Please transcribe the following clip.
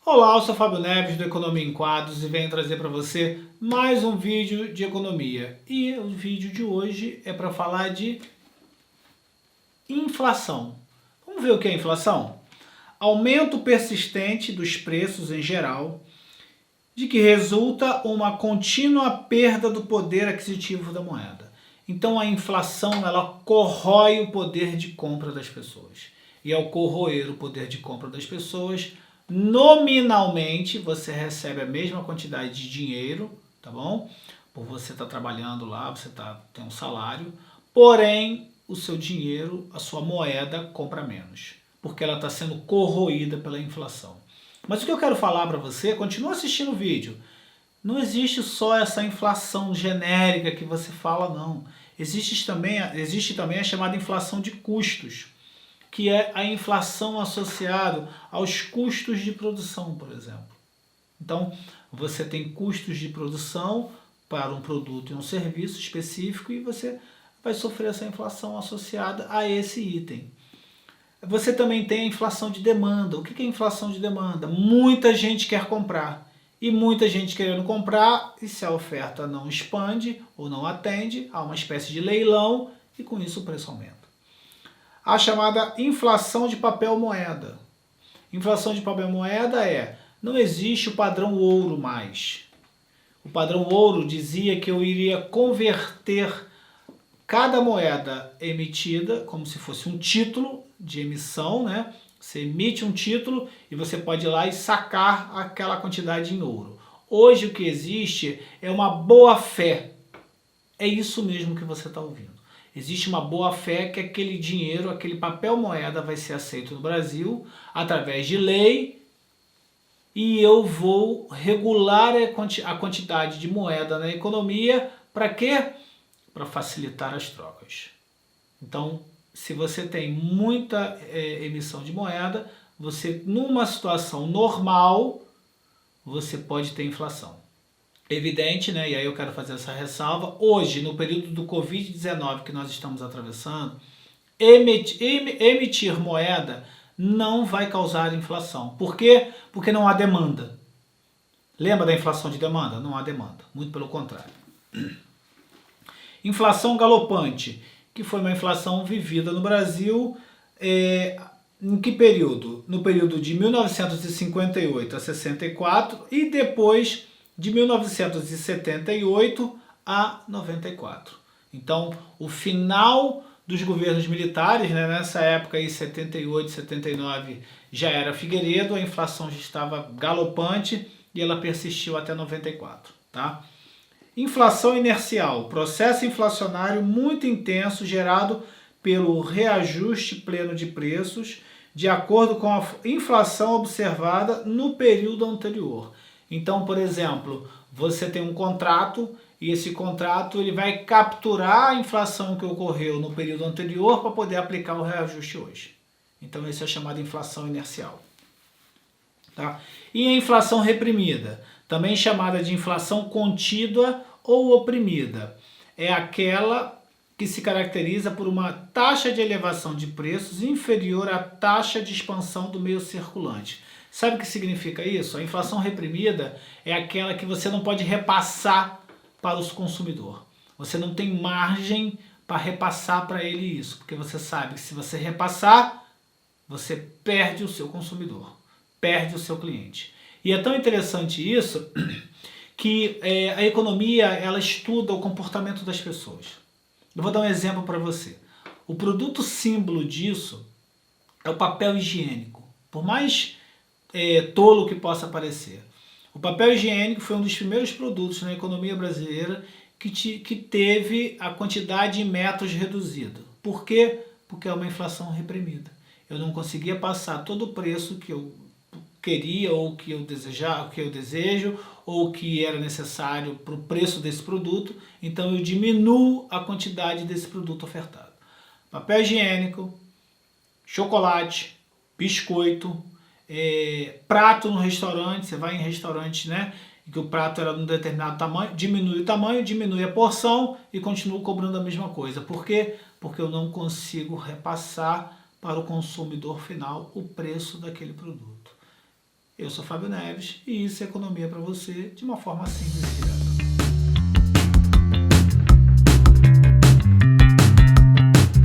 Olá, eu sou Fábio Neves do Economia em Quadros e venho trazer para você mais um vídeo de economia. E o vídeo de hoje é para falar de inflação. Vamos ver o que é inflação? Aumento persistente dos preços em geral, de que resulta uma contínua perda do poder aquisitivo da moeda. Então a inflação ela corrói o poder de compra das pessoas. E ao corroer o poder de compra das pessoas, nominalmente você recebe a mesma quantidade de dinheiro, tá bom? Por você estar trabalhando lá, tem um salário, porém o seu dinheiro, a sua moeda compra menos, porque ela está sendo corroída pela inflação. Mas o que eu quero falar para você, continua assistindo o vídeo. Não existe só essa inflação genérica que você fala, não. Existe também a chamada inflação de custos, que é a inflação associada aos custos de produção, por exemplo. Então, você tem custos de produção para um produto e um serviço específico e você vai sofrer essa inflação associada a esse item. Você também tem a inflação de demanda. O que é inflação de demanda? Muita gente quer comprar. E muita gente querendo comprar, e se a oferta não expande ou não atende, há uma espécie de leilão e com isso o preço aumenta. A chamada inflação de papel moeda. Inflação de papel moeda não existe o padrão ouro mais. O padrão ouro dizia que eu iria converter cada moeda emitida como se fosse um título de emissão, né? Você emite um título e você pode ir lá e sacar aquela quantidade em ouro. Hoje o que existe é uma boa-fé. É isso mesmo que você está ouvindo. Existe uma boa-fé que aquele dinheiro, aquele papel moeda vai ser aceito no Brasil através de lei e eu vou regular a quantidade de moeda na economia para quê? Para facilitar as trocas. Então, se você tem muita emissão de moeda, você numa situação normal, você pode ter inflação. Evidente, né? E aí eu quero fazer essa ressalva. Hoje, no período do Covid-19 que nós estamos atravessando, emitir moeda não vai causar inflação. Por quê? Porque não há demanda. Lembra da inflação de demanda? Não há demanda. Muito pelo contrário. Inflação galopante, que foi uma inflação vivida no Brasil em que período? No período de 1958 a 64 e depois de 1978 a 94. Então, o final dos governos militares, né, nessa época aí, 78, 79, já era Figueiredo, a inflação já estava galopante e ela persistiu até 94, tá? Inflação inercial, processo inflacionário muito intenso gerado pelo reajuste pleno de preços de acordo com a inflação observada no período anterior. Então, por exemplo, você tem um contrato e esse contrato ele vai capturar a inflação que ocorreu no período anterior para poder aplicar o reajuste hoje. Então, isso é chamado inflação inercial. Tá? E a inflação reprimida, também chamada de inflação contínua ou oprimida, é aquela que se caracteriza por uma taxa de elevação de preços inferior à taxa de expansão do meio circulante. Sabe o que significa isso? A inflação reprimida é aquela que você não pode repassar para o consumidor. Você não tem margem para repassar para ele isso, porque você sabe que se você repassar, você perde o seu consumidor, perde o seu cliente. E é tão interessante isso que a economia ela estuda o comportamento das pessoas. Eu vou dar um exemplo para você. O produto símbolo disso é o papel higiênico. Por mais tolo que possa parecer. O papel higiênico foi um dos primeiros produtos na economia brasileira que teve a quantidade de metros reduzida. Por quê? Porque é uma inflação reprimida. Eu não conseguia passar todo o preço que eu queria ou que eu desejava, que eu desejo ou que era necessário para o preço desse produto, então eu diminuo a quantidade desse produto ofertado. Papel higiênico, chocolate, biscoito, prato no restaurante, você vai em restaurante, né, que o prato era de um determinado tamanho, diminui o tamanho, diminui a porção e continuo cobrando a mesma coisa. Por quê? Porque eu não consigo repassar para o consumidor final o preço daquele produto. Eu sou Fábio Neves e isso é economia para você de uma forma simples e direta.